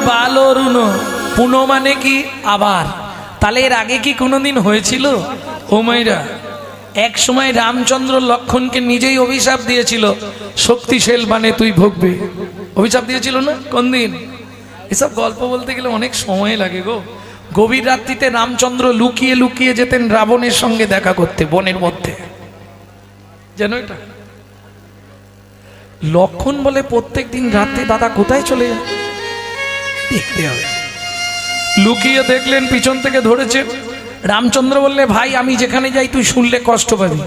বালরুণ, পুনঃ মানে কি আবার, তাহলে এর আগে কি কোনোদিন হয়েছিল? ও মাইরা, এক সময় রামচন্দ্র লক্ষণকে নিজেই অভিশাপ দিয়েছিল, শক্তিশাল বানে তুই ভোগবে, অভিশাপ দিয়েছিল না? কোন দিন? এসব গল্প বলতে গেলে অনেক সময় লাগে গো। গভীর রাত্রিতে রামচন্দ্র লুকিয়ে লুকিয়ে যেতেন রাবণের সঙ্গে দেখা করতে বনের মধ্যে, যেন এটা লক্ষণ বলে প্রত্যেক দিন রাতে দাদা কোথায় চলে যায় দেখতে হবে। লুকিয়ে দেখলেন পিছন থেকে ধরেছে। রামচন্দ্র বললে, ভাই আমি যেখানে যাই তুই শুনলে কষ্ট পাবি,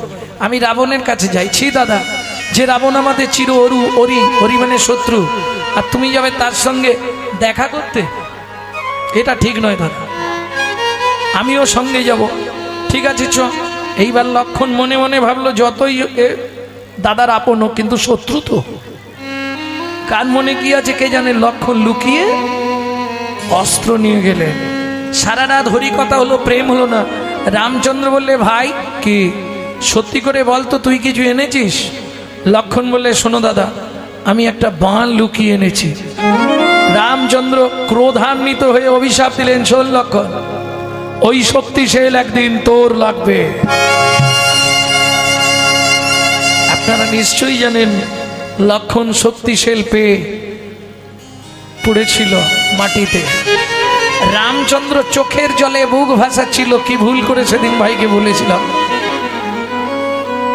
আমি রাবণের কাছে যাই। ছি দাদা, যে রাবণ আমাদের চির অরি মানে শত্রু, আর তুমি যাবে তার সঙ্গে দেখা করতে, এটা ঠিক নয় দাদা, আমিও সঙ্গে যাব। ঠিক আছে চ। এইবার লক্ষণ মনে মনে ভাবলো, যতই দাদার আপন হোক কিন্তু শত্রু তো, কার মনে কি আছে কে জানে। লক্ষণ লুকিয়ে অস্ত্র নিয়ে গেলেন। সারা রাত হরি কথা হলো, প্রেম হলো না। রামচন্দ্র বললে, ভাই কি সত্যি করে বলতো তুই কিছু এনেছিস? লক্ষণ বললে, শোনো দাদা, আমি একটা বাণ লুকিয়ে এনেছি। রামচন্দ্র ক্রোধান্বিত হয়ে অভিশাপ দিলেন, শোন লক্ষণ, ওই শক্তিশাল একদিন তোর লাগবে। আপনারা নিশ্চয়ই জানেন লক্ষণ শক্তিশাল পেয়ে পড়েছিল মাটিতে। রামচন্দ্র চোখের জলে বুক ভাসাচ্ছিল, কি ভুল করে সেদিন ভাইকে বলেছিলাম।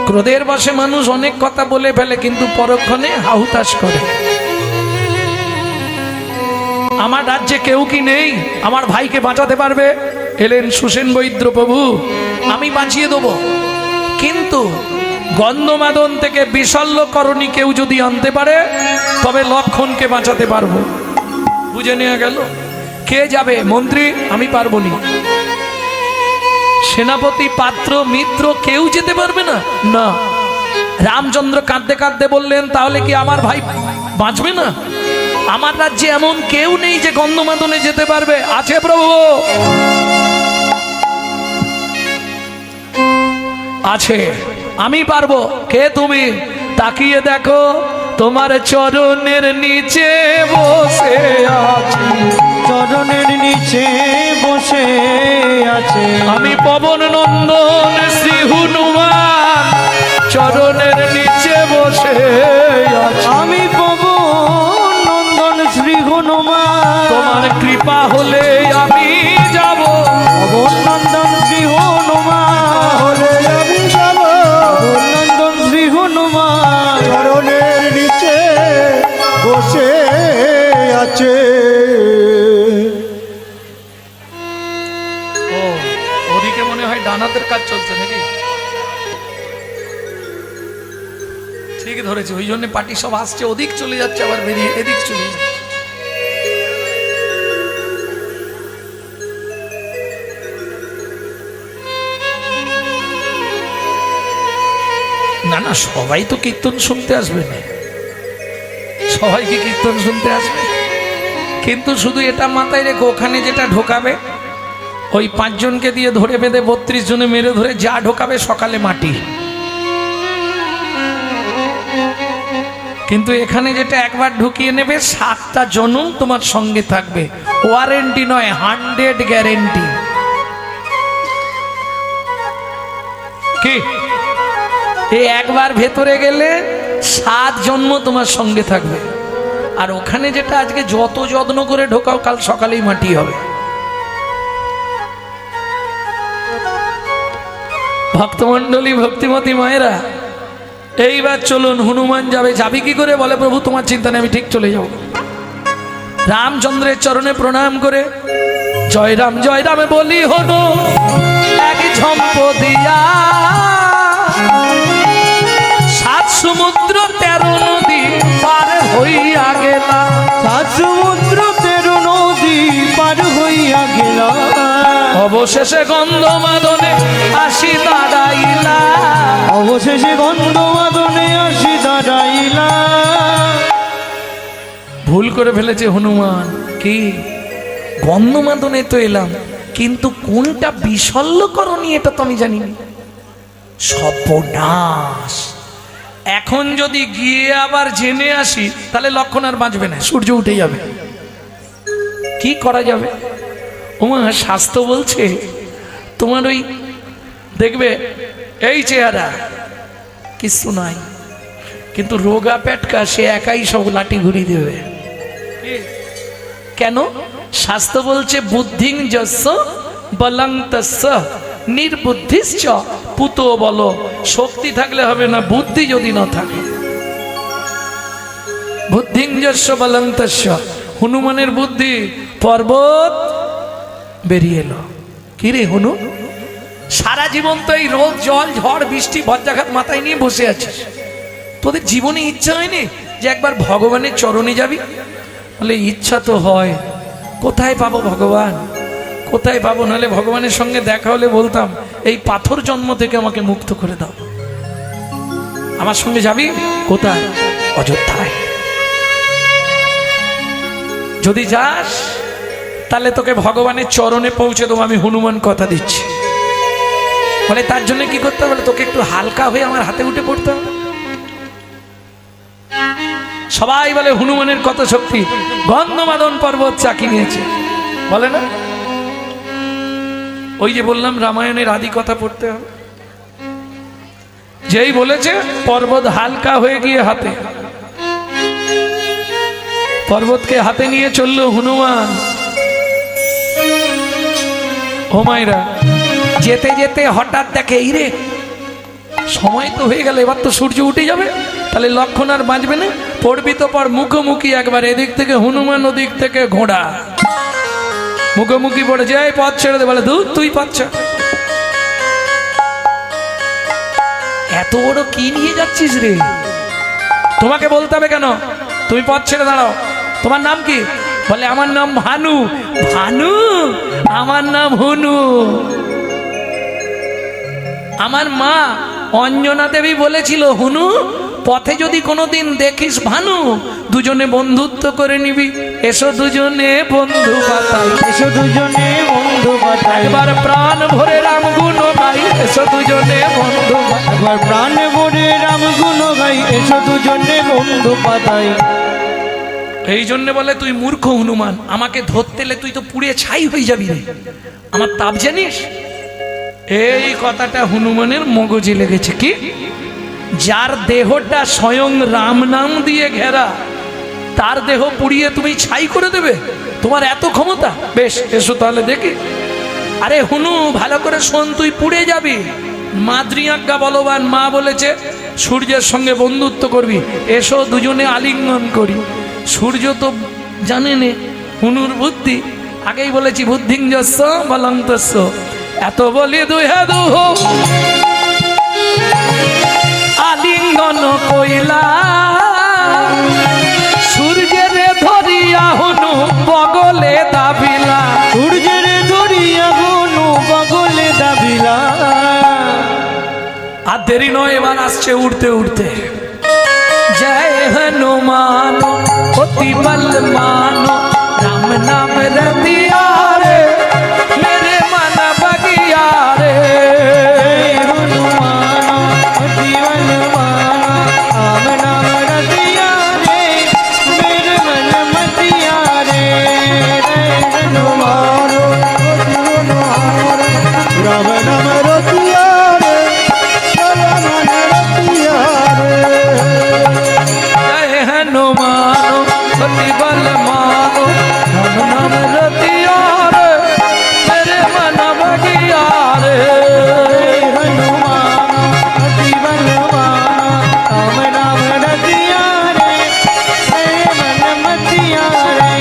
ক্রোধের বশে মানুষ অনেক কথা বলে ফেলে, কিন্তু পরক্ষণে হাহুতাশ করে। আমার রাজ্যে কেউ কি নেই আমার ভাইকে বাঁচাতে পারবে? এলেন সুসেন বৈদ্য প্রভু, আমি বাঁচিয়ে দেব, কিন্তু গন্ধমাদন থেকে বিশল্যকরণী কেউ যদি আনতে পারে তবে লক্ষণকে বাঁচাতে পারবো। বুঝে নেওয়া গেল। কে যাবে? মন্ত্রী, আমি পারবো না। সেনাপতি, পাত্র, মিত্র কেউ যেতে পারবে না? না। রামচন্দ্র কাঁদতে কাঁদতে বললেন, তাহলে কি আমার ভাই বাঁচবে না? আমার রাজ্যে এমন কেউ নেই যে গন্ধমাদনে যেতে পারবে। আছে প্রভু, আছে, আমি পারবো। কে তুমি? তাকিয়ে দেখো, তোমার চরণের নিচে বসে আছি, চরণের নিচে বসে আছে আমি পবন নন্দন শ্রী হনুমান, চরণের নিচে বসে আছি। আমি পবন নন্দন শ্রী হনুমান, তোমার কৃপা হলে আমি যাব। পবন নন্দন শ্রী হনুমান হলে আমি যাব। পবন নন্দন শ্রী হনুমান চরণের নিচে বসে আছে। ও, ওদিকে মনে হয় ডানাতের কাজ চলছে নাকি? ঠিক ধরেছে, ওই জন্য পার্টি সব আসছে, ওদিক চলে যাচ্ছে, আবার বেরিয়ে এদিক চলে যাচ্ছে। না না, সবাই তো কীর্তন শুনতে আসবে না, সবাই কি কীর্তন শুনতে আসবে? কিন্তু শুধু এটা মাথায় রেখো, ওখানে যেটা ঢোকাবে ওই 5 জনকে দিয়ে ধরে বেঁধে 32 জনে মেরে ধরে যা ঢোকাবে সকালে মাটি। কিন্তু এখানে যেটা একবার ঢুকিয়ে নেবে 7টা জনম তোমার সঙ্গে থাকবে, ওয়ারেন্টি নয়, 100 গ্যারেন্টি। কি এই একবার ভেতরে গেলে 7 জন্ম তোমার সঙ্গে থাকবে। আর ওখানে যেটা আজকে যত যত্ন করে ঢোকাও, কাল সকালেই মাটি হবে। ভক্তমণ্ডলী, ভক্তিমতী মায়েরা, এইবার চলুন, হনুমান যাবে। যাবি কি করে? বলে, প্রভু তোমার চিন্তা নেই, আমি ঠিক চলে যাব। রামচন্দ্রের চরণে প্রণাম করে জয় রাম বলি হনু এক ঝম্প দিয়া, 7 সমুদ্র 13 নদী পার হইয়া গেলা। 7 সমুদ্র 13 নদী পার হইয়া গেলা। অবশেষে গন্ধমাদনে আসি দাঁড়াইলা। অবশেষে গন্ধমাদনে আসি দাঁড়াইলা। ভুল করে ফেলেছে হনুমান। কি? গন্ধমাদনে তো এলাম, কিন্তু কোনটা বিশল্যকরণী এটা তো আমি জানি না। সর্বনাশ! এখন যদি গিয়ে আবার জেনে আসি তাহলে লক্ষণ আর বাঁচবে না, সূর্য উঠে যাবে। কি করা যাবে? ওমা স্বাস্থ্য বলছে তোমার ওই দেখবে এই চেহারা কিছু নাই, কিন্তু রোগা পেটকা সে একাই সব লাঠি ঘুরিয়ে দেবে। কেন? শাস্ত্র বলছে বুদ্ধিং যস্য বলং তস্য নির্বুদ্ধিশ্চ পুতো বলো। শক্তি থাকলে হবে না, বুদ্ধি যদি না থাকে। বুদ্ধিং যস্য বলং তস্য, হনুমানের বুদ্ধি পর্বত বেরিয়ে এলো। কি রে হনু, সারা জীবন তো এই রোদ জল ঝড় বৃষ্টি বজ্রাঘাত মাথায় নিয়ে বসে আছিস, তোদের জীবনে ইচ্ছা হয়নি যে একবার ভগবানের চরণে যাবি? বলে ইচ্ছা তো হয়, কোথায় পাবো ভগবান, কোথায় পাবো? নাহলে ভগবানের সঙ্গে দেখা হলে বলতাম এই পাথর জন্ম থেকে আমাকে মুক্ত করে দাও। আমার সঙ্গে যাবি কোথায়? অযোধ্যায়। যদি যাস তাহলে তোকে ভগবানের চরণে পৌঁছে দেবো, আমি হনুমান কথা দিচ্ছি। বলে তার জন্য কি করতে হবে? তোকে একটু হালকা হয়ে আমার হাতে উঠে পড়তে হবে। সবাই বলে হনুমানের কত শক্তি, গন্ধমাদন পর্বত চাকি নিয়েছে, বলে না? ওই যে বললাম রামায়ণের আদি কথা পড়তে হবে। যেই বলেছে পর্বত হালকা হয়ে গিয়ে হাতে, পর্বতকে হাতে নিয়ে চলল হনুমান। ও মায়েরা, যেতে যেতে হঠাৎ দেখে এই রে সময় তো হয়ে গেল, এবার তো সূর্য উঠে যাবে, তাহলে লক্ষণ আর বাঁচবে না। পড়বি তো পর মুখোমুখি, একবার এদিক থেকে হনুমান ওদিক থেকে ঘোড়া, মুখোমুখি পড়ে যায়, পথ ছেড়ে দে। বলে দূর তুই পথ, এত বড় কি নিয়ে যাচ্ছিস রে? তোমাকে বলতে হবে কেন? তুমি পথ ছেড়ে দাঁড়াও। তোমার নাম কি? বলে আমার নাম ভানু। ভানু? আমার নাম হনু। আমার মা অঞ্জনা দেবী বলেছিল, হনু পথে যদি কোনোদিন দেখিস ভানু, দুজনে বন্ধুত্ব করে নিবি। এসো দুজনে বন্ধু বাতাই, এসো দুজনে বন্ধু বাতাই, একবার প্রাণ ভরে রাম গুণ গাই। এসো দুজনে বন্ধু বাতাই, একবার প্রাণ ভরে রাম গুণ গাই। এসো দুজনে বন্ধু বাতাই। এই জন্য বলে তুই মূর্খ হনুমান, আমাকে ধরতেলে তুই তো পুড়ে ছাই হয়ে যাবি রে, আমার তাপ জানিস? এই কথাটা হনুমানের মগজে লেগেছে। কি? যার দেহটা স্বয়ং রাম নাম দিয়ে ঘেরা, তার দেহ পুড়িয়ে তুমি ছাই করে দেবে? তোমার এত ক্ষমতা? বেশ এসো তাহলে দেখি। আরে হুনু ভালো করে শোন, তুই পুড়ে যাবি। মাতৃআজ্ঞা বলবান মা বলেছে সূর্যের সঙ্গে বন্ধুত্ব করবি, এসো দুজনে আলিঙ্গন করি। সূর্য তো জানে নে হুনুর বুদ্ধি, আগেই বলেছি বুদ্ধিং যস্য বলং তস্য। এত বলি দুহে দুহ আলিঙ্গন কইলা, সূর্যের ধরিয়া হুনু বগলে দাবিলা। সূর্যের ধরিয়া হনু বগলে দাবিলা। আর দেরি নয়, এবার আসছে উড়তে উড়তে। জয় হনুমান অতি বলমান, রাম নাম রতিয়া রে, মেরে मन बगिया रे। हनुमान अति बलवान, राम नाम रतिया रे, मेरे मन मतिया रे। हनुमान अति बलवान, राम नाम रतिया रे, मेरे मन रतिया रे। जय हनुमान अति बलवान, राम नाम रतिया रे, मेरे मन बगिया रे। हनुमान अति बलवान, राम नाम रतिया रे, मेरे मन मतिया रे।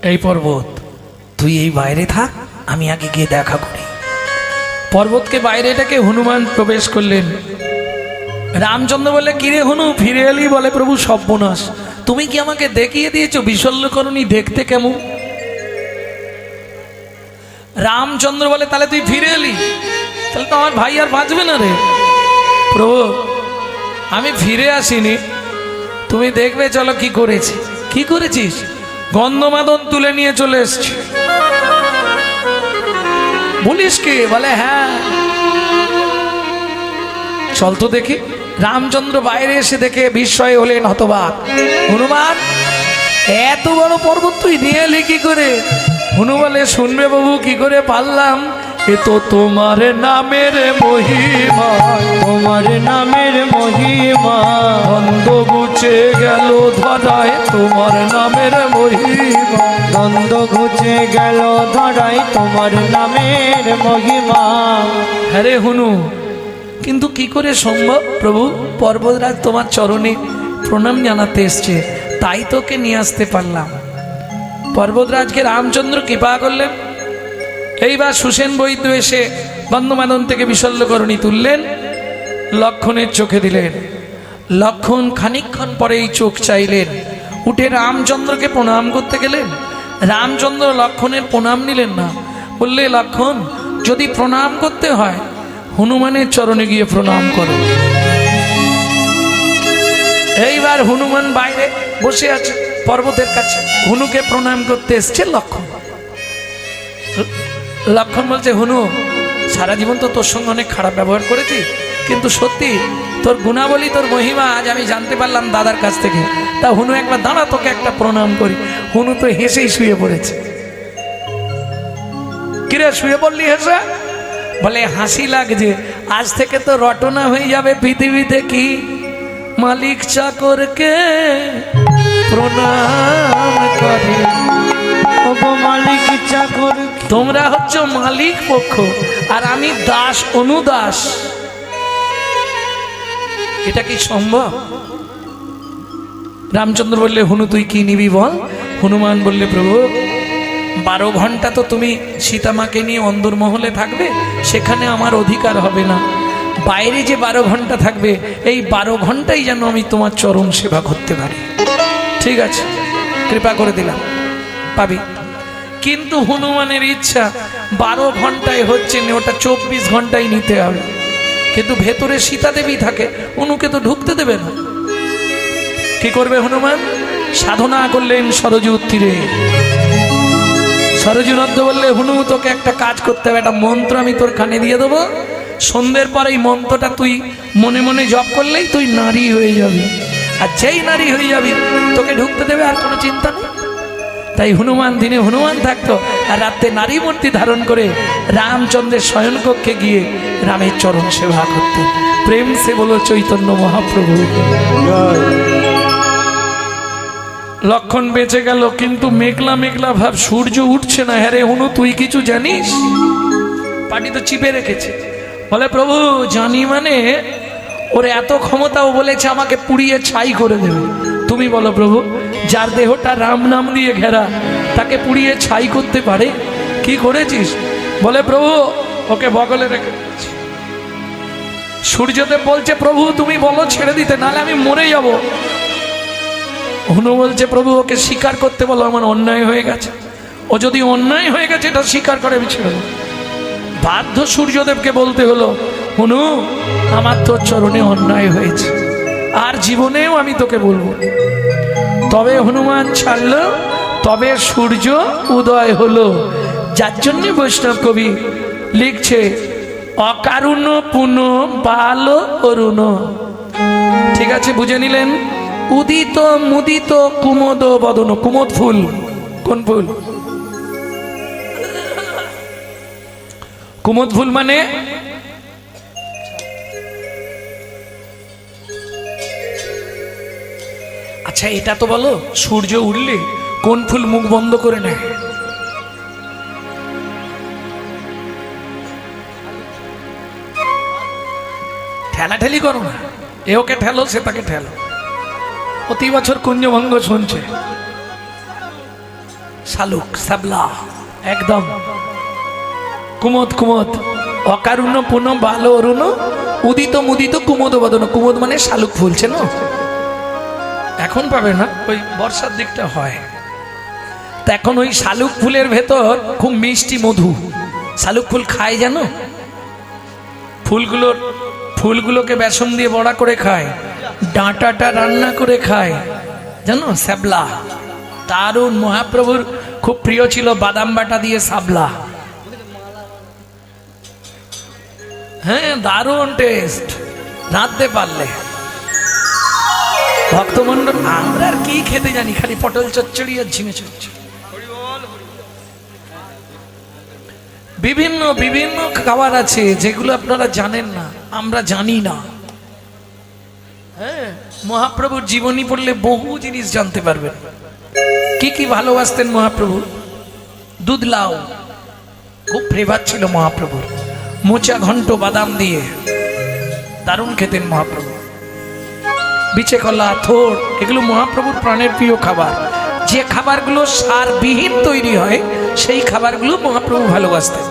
এই পর্বত তুই এই বাইরে থাক, আমি আগে গিয়ে দেখা করি। পর্বতকে বাইরে ডেকে হনুমান প্রবেশ করলেন। রামচন্দ্র বলে কিরে হনু ফিরে এলি? বলে প্রভু সর্বনাশ, তুমি কি আমাকে দেখিয়ে দিয়েছো বিশল্যকরণী দেখতে কেমন? রামচন্দ্র বলে তাহলে তুই ফিরে এলি, তাহলে তো আমার ভাই আর বাঁচবে না রে। প্রভু আমি ফিরে আসিনি, তুমি দেখবে চলো কি করেছি। কি করেছিস? গন্ধমাদন তুলে নিয়ে চলে এসছি। বলিস কি? বলে হ্যাঁ, চল তো দেখি। রামচন্দ্র বাইরে এসে দেখে বিস্ময় হলেন, হতবাক। হনুমান, এত বড় পর্বত তুই নিয়ে এলি কি করে? হনু বলে, শুনবে বাবু, কি করে পারলাম? এ তো তোমার নামের মহিমা, তোমার নামের মহিমা, দ্বন্দ্ব ঘুচে গেল ধরায় তোমার নামের মহিমা, দ্বন্দ্ব ঘুচে গেল ধরাই তোমার নামের মহিমা। হ্যাঁ রে হনু, কিন্তু কি করে সম্ভব প্রভু? পর্বতরাজ তোমার চরণে প্রণাম জানাতে এসছে, তাই তোকে নিয়ে আসতে পারলাম। পর্বতরাজকে রামচন্দ্র কৃপা করলেন। এইবার সুসেন বৈদ্য এসে বন্ধমাদন থেকে বিশল্যকরণী তুললেন, লক্ষণের চোখে দিলেন। লক্ষণ খানিকক্ষণ পরেই চোখ চাইলেন, উঠে রামচন্দ্রকে প্রণাম করতে গেলেন। রামচন্দ্র লক্ষণের প্রণাম নিলেন না, বললে, লক্ষণ, যদি প্রণাম করতে হয় হনুমানের চরণে গিয়ে প্রণাম করো। এইবার হনুমান বাইরে বসে আছে পর্বতের কাছে, হনুকে প্রণাম করতে এসছে লক্ষণ। লক্ষণ বলছে, হনু, সারা জীবন তো তোর সঙ্গে অনেক খারাপ ব্যবহার করেছি, কিন্তু সত্যি তোর গুণাবলী, তোর মহিমা আজ আমি জানতে পারলাম দাদার কাছ থেকে। তা হনু, একবার দাঁড়া, তোকে একটা প্রণাম করি। হনু তো হেসেই শুয়ে পড়েছে। কিরে, শুয়ে পড়লি হেসে? বলে, হাসি লাগছে, আজ থেকে তো রটনা হয়ে যাবে পৃথিবীতে, কি মালিক চাকরকে প্রণাম করে। মালিক চাকর, তোমরা হচ্ছে মালিক পক্ষ আর আমি দাস, অনুদাস। এটা কি সম্ভব? রামচন্দ্র বললে, হনু তুই কি নিবি বল? হনুমান বললে, প্রভু 12 ঘন্টা তো তুমি সীতামাকে নিয়ে অন্দরমহলে থাকবে, সেখানে আমার অধিকার হবে না। বাইরে যে 12 ঘন্টা থাকবে, এই 12 ঘন্টাই যেন আমি তোমার চরণ সেবা করতে পারি। ঠিক আছে, কৃপা করে দিলাম, পাবি। কিন্তু হনুমানের ইচ্ছা 12 ঘন্টায় হচ্ছে না, ওটা 24 ঘন্টায় নিতে হবে। কিন্তু ভেতরে সীতা দেবী থাকে, হনুকে তো ঢুকতে দেবে না। কি করবে হনুমান? সাধনা করলেন সরযূর তীরে। সরযূ নদ্য বললে, হনু তোকে একটা কাজ করতে হবে, একটা মন্ত্র আমি তোর কানে দিয়ে দেবো, সন্ধ্যের পর এই মন্ত্রটা তুই মনে মনে জপ করলেই তুই নারী হয়ে যাবি, আর যেই নারী হয়ে যাবি তোকে ঢুকতে দেবে, আর কোনো চিন্তা নেই। তাই হনুমান দিনে হনুমান থাকতো, আর রাতে নারী মূর্তি ধারণ করে রামচন্দ্রের শয়নকক্ষে গিয়ে রামের চরণ সেবা করতেন। প্রেম সে বলো চৈতন্য মহাপ্রভু। লক্ষণ বেঁচে গেল, কিন্তু মেঘলা মেঘলা ভাব, সূর্য উঠছে না। হ্যাঁ রে হনু, তুই কিছু জানিস? পাটি তো চিপে রেখেছে। বলে, প্রভু জানি, মানে ওর এত ক্ষমতা, ও বলেছে আমাকে পুড়িয়ে ছাই করে দেবে। তুমি বলো প্রভু, যার দেহটা রাম নাম দিয়ে ঘেরা, তাকে পুড়িয়ে ছাই করতে পারে? কি করেছিস? বলে, প্রভু ওকে বগলে রেখে। সূর্যদেব বলছে, প্রভু তুমি বলো ছেড়ে দিতে, নাহলে আমি মরে যাব। হনু বলছে, প্রভু ওকে স্বীকার করতে বলো, আমার অন্যায় হয়ে গেছে। ও যদি অন্যায় হয়ে গেছে এটা স্বীকার করে, আমি ছেড়ে দেব। বাধ্য সূর্যদেবকে বলতে হলো, হনু আমার তোর চরণে অন্যায় হয়েছে, আর জীবনেও আমি তোকে বলবো। তবে হনুমান ছাড়ল, তবে সূর্য উদয় হলো। যার জন্যে বৈষ্ণব কবি লিখছে, অকারুণ পুন বাল অরুণ। ঠিক আছে, বুঝে নিলেন? উদিত মুদিত কুমোদ বদন। কুমোদ ফুল কোন ফুল? কুমোদ ফুল মানে আচ্ছা এটা তো বলো, সূর্য উঠলে কোন ফুল মুখ বন্ধ করে নেয়? ঠেলাঠেলি করো না, এ ওকে ঠেলো, সে তাকে ঠেলো। প্রতি বছর কুঞ্জভঙ্গ শুনছে। শালুক, শ্যাবলা, একদম কুমোদ। কুমোদ অকারুণ্য পুনঃ বাল অরুণ উদিত মুদিত কুমোদ বদন। কুমোদ মানে শালুক ফুলছে না, এখন পাবে না, ওই বর্ষার দিকটা হয়। তা এখন ওই শালুক ফুলের ভেতর খুব মিষ্টি মধু। শালুক ফুল খায় জানো? ফুলগুলোকে বেসন দিয়ে বড়া করে খায়, ডাঁটাটা রান্না করে খায় জানো, শ্যাবলা। দারুণ, মহাপ্রভুর খুব প্রিয় ছিল বাদাম বাটা দিয়ে সাবলা। হ্যাঁ দারুণ টেস্ট, রাঁধতে পারলে। ভক্তমন্ডল আমরা আর কি খেতে জানি, খালি পটল চচ্চড়ি আর ঝিঙে চচ্চড়ি। বিভিন্ন বিভিন্ন খাবার আছে যেগুলো আপনারা জানেন না, আমরা জানি না। হ্যাঁ, মহাপ্রভুর জীবনী পড়লে বহু জিনিস জানতে পারবেন। কি কি ভালোবাসতেন মহাপ্রভু? দুধ লাউ খুব ফেভার ছিল মহাপ্রভুর, মোচা ঘন্ট বাদাম দিয়ে দারুণ খেতেন মহাপ্রভু। বিচে কলা, থোড়, এগুলো মহাপ্রভুর প্রাণের প্রিয় খাবার। যে খাবারগুলো সারবিহীন তৈরি হয় সেই খাবারগুলো মহাপ্রভু ভালোবাসতেন।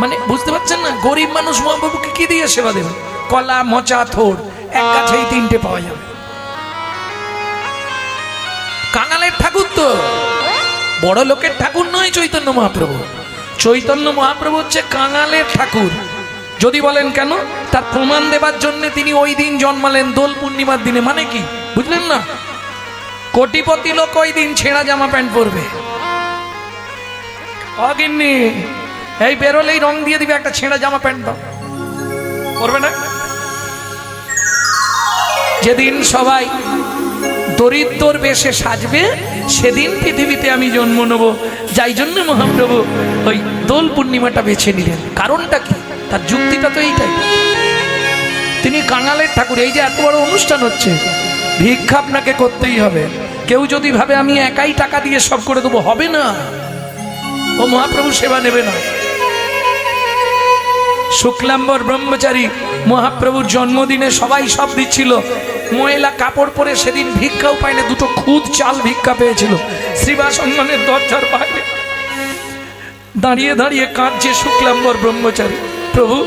মানে বুঝতে পারছেন না, গরিব মানুষ মহাপ্রভুকে কি দিয়ে সেবা দেবেন? কলা, মোচা, থোড়, এক গাছেই তিনটে পাওয়া যাবে। কাঙালের ঠাকুর তো, বড় লোকের ঠাকুর নয় চৈতন্য মহাপ্রভু। চৈতন্য মহাপ্রভু হচ্ছে কাঙালের ঠাকুর। যদি বলেন কেন, তার প্রমাণ দেবার জন্য তিনি ওই দিন জন্মালেন, দোল পূর্ণিমার দিনে। মানে কি বুঝলেন না? কোটিপতি লোক ওই দিন ছেঁড়া জামা প্যান্ট পরবে। অগিন্নি এই বেরোলেই রং দিয়ে দিবে, একটা ছেঁড়া জামা প্যান্ট দাও, পরবে না? যেদিন সবাই দরিদ্র বেশে সাজবে সেদিন পৃথিবীতে আমি জন্ম নেব। যাই জন্য মহাপ্রভু ওই দোল পূর্ণিমাটা বেছে নিলেন। কারণটা কি? তার যুক্তিটা তো এইটাই, তিনি কাঙালের ঠাকুর। এই যে এত বড় অনুষ্ঠান হচ্ছে, ভিক্ষা আপনাকে করতেই হবে। কেউ যদি ভাবে আমি একাই টাকা দিয়ে সব করে দেবো, হবে না। ও মহাপ্রভু সেবা নেবে না। শুক্লাম্বর ব্রহ্মচারী মহাপ্রভুর জন্মদিনে সবাই সব দিচ্ছিল। ময়লা কাপড় পরে সেদিন ভিক্ষাও পায় না, দুটো খুদ চাল ভিক্ষা পেয়েছিল। শ্রীবাসঙ্গনের দরজার বাইরে দাঁড়িয়ে দাঁড়িয়ে কাঁদছে শুক্লাম্বর ব্রহ্মচারী। প্রভু,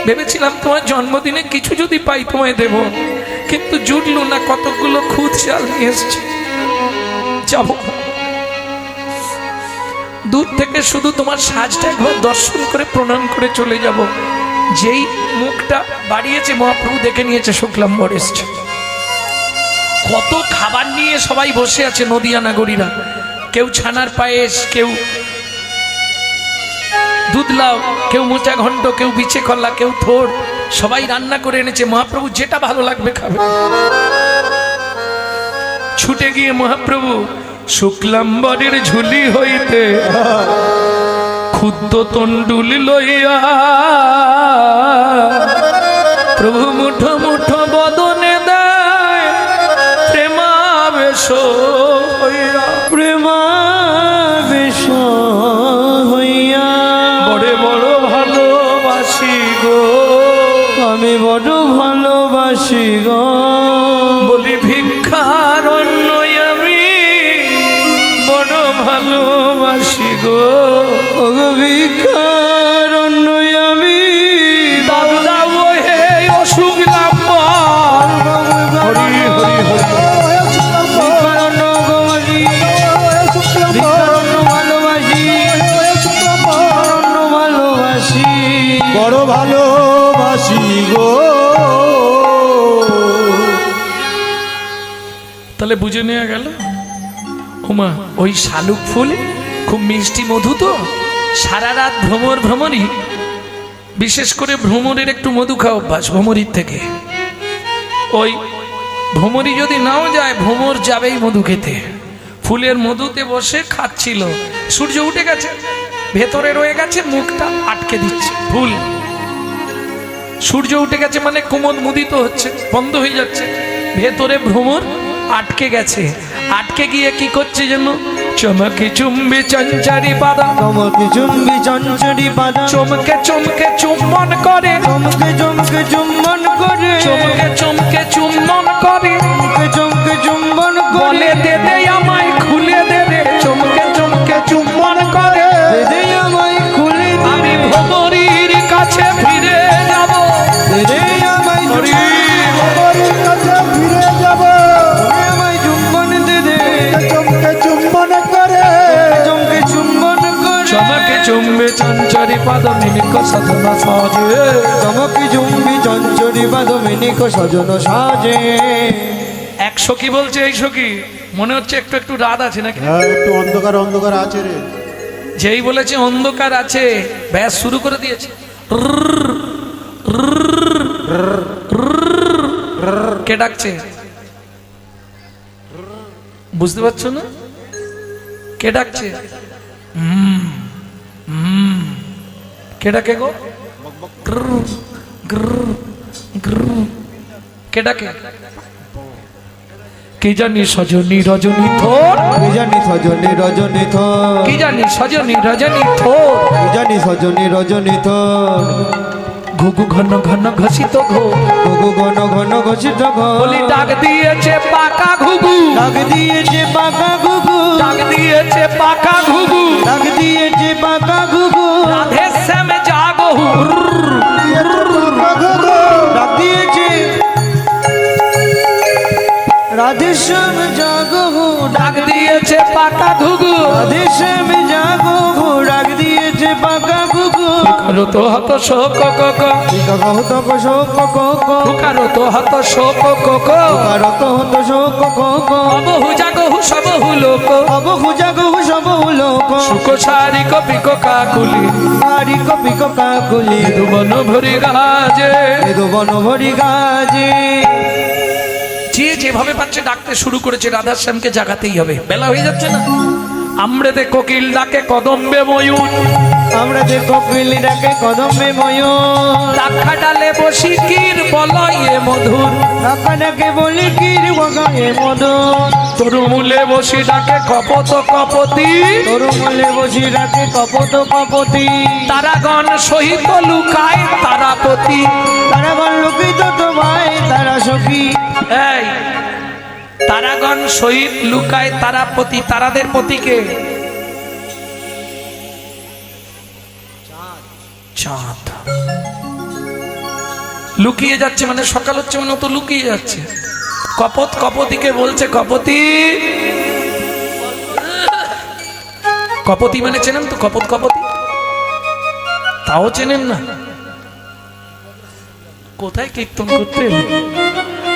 ভেবেছিলাম তোমার জন্মদিনে কিছু যদি পাই তোমায় দেব, কিন্তু জুটলো না, কতগুলো খুদ চাল নিয়ে এসছি, যাবো। দূর থেকে শুধু তোমার সাজটা একবার দর্শন করে প্রণাম করে চলে যাব। যেই মুখটা বাড়িয়েছে মহাপ্রভু দেখে নিয়েছে শুক্লাম্বর এসছে। কত খাবার নিয়ে সবাই বসে আছে নদিয়া নাগরীরা, কেউ ছানার পায়েস, কেউ দুধ লাউ, কেউ মোচা ঘন্ট, কেউ বিচে কলা, কেউ থোড়, সবাই রান্না করে এনেছে। মহাপ্রভু যেটা ভালো লাগবে খাবে। ছুটে গিয়ে মহাপ্রভু শুক্লাম্বরের ঝুলি হইতে ক্ষুদ্র তন্ডুল লইয়া প্রভু মুঠো মুঠো বদনে দেয় প্রেমাবেশ হইয়া, প্রেমাবেশ হইয়া। বড়ে বড় ভালোবাসি গো, আমি বড় ভালোবাসি গো, বলি ভিক্ষার অন্য আমি বড় ভালোবাসি গো। ভিক্ষার অন্য আমি বাবুদা হে অসুখ লাম্বর, হরি হরি হরি, ভিক্ষার অন্য ভালোবাসি, ভিক্ষার অন্য ভালোবাসি, অন্য ভালোবাসি, বড় ভালোবাসি গো। তাহলে বুঝে নেওয়া গেল। ওমা, ওই শালুক ফুল খুব মিষ্টি মধু তো, সারা রাত ভ্রমরই, বিশেষ করে ভ্রমরের একটু মধু খাওয়া অভ্যাস ভ্রমরির থেকে। ওই ভ্রমরি যদি নাও যায়, ভ্রমর যাবেই মধু খেতে। ফুলের মধুতে বসে খাচ্ছিল, সূর্য উঠে গেছে, ভেতরে রয়ে গেছে, মুখটা আটকে দিচ্ছে ফুল। সূর্য উঠে গেছে মানে কুমোদ মুদিত হচ্ছে, বন্ধ হয়ে যাচ্ছে, ভেতরে ভ্রমর আটকে গেছে। আটকে গিয়ে কি করছে যেন, চমকে চুম্বি চঞ্চারি পাদা, চমকে চুম্বি চঞ্চরি পাদা, চমকে চমকে চুম্বন করে, চমকে চমকে চুম্বন করে, চমকে চমকে চুম্বন করে, চমকে চমকে চুম্বন বলে দে দে আমায় খুলে দে দে, চমকে চমকে চুম্বন করে, দে আমায় খুলে দে, আমি ভ্রমরির কাছে ফিরে যাব, দে আমায় হরি ভ্রমরের কাছে ফিরে যাব, আমায় চুম্বন দে দে, চমকে চুম্বন করে, চমকে চুম্বন করে, চমকে চুম্বে চঞ্চরি পাদ মিনিক সাধনা সাজে, চমকে চুম্বি চঞ্চরি পাদ মিনিক সজন সাজে। এক সখী বলছে, এই সখী মনে হচ্ছে একটু একটু রাত আছে নাকি? হ্যাঁ, একটু অন্ধকার অন্ধকার আছে রে। যেই বলেছে অন্ধকার আছে, ব্যাস শুরু করে দিয়েছে। কে ডাকছে? বুঝতে পারছো না? কে ডাকছে? কে ডাকে গো? গ্রুর, গ্রুর, গ্রুর। কে ডাকে? কি জানি সজনী রজনী থোর, কি জানি সজনী রজনী থর, কি জানি সজনী রজনী থোর, কি জানি সজনী রজনী থর, ঘুঘু ঘন ঘন ঘষিত ঘো, ঘুঘু ঘন ঘন ঘোষিত ঘর, বলি ডাক দিয়েছে পাকা ঘুঘু, ডাক দিয়েছে পাকা ঘুঘু, ডাক দিয়েছে পাকা ঘুঘু, ডাক দিয়েছে পাকা ঘুঘু, রাধে শ্যামে জাগো, ডাক দিয়েছে রাধে শ্যাম জাগো, ডাক দিয়েছে পাকা ঘুঘু, রাধে শ্যাম জাগো, ডাক দিয়েছে পাকা ঘুঘু, কারো তো হত শোক কক, কাকা হতো শোক কক, কারো তো হত শোক কক, কারত হতো শোক কক, অবহু জাগহু সবহু লোক, অবহু জাগো সব লোক, সুখ সারি কপিক কাকুলি, হারি কপি কাকুলি, দুবন ভরি গাজে। এদো বন ভরি গাজে। যে যেভাবে পাচ্ছে ডাকতে শুরু করেছে, রাধা শ্যামকে জাগাতেই হবে, বেলা হয়ে যাচ্ছে না। আমরেতে কোকিল ডাকে কদম্বে ময়ূর, আমরা যে কপিলি ডাকে কদমে ময়ূর, রাখা ডালে বসি কির বলয়ে মধুর, ডাকা ডাকে বলি কির বগায়ে মধুর, তরুমূলে বসি ডাকে কপত কপতি, তোর মূলে বসি ডাকে কপত কপতি, তারাগণ সহিত লুকায় তারাপতি। তারা গণ লোকিত তোমায় তারা সখী, এই তারাগণ সহিত লুকায় তারাপতি, তারাদের পতিকে চাঁদ লুকিয়ে যাচ্ছে, মানে সকাল হচ্ছে মানে ও তো লুকিয়ে যাচ্ছে। কপত কপতিকে বলছে, কপতি, কপতি মানে চেনেন তো? কপত কপতি তাও চেনেন না? কোথায় কীর্তন করতে এলে?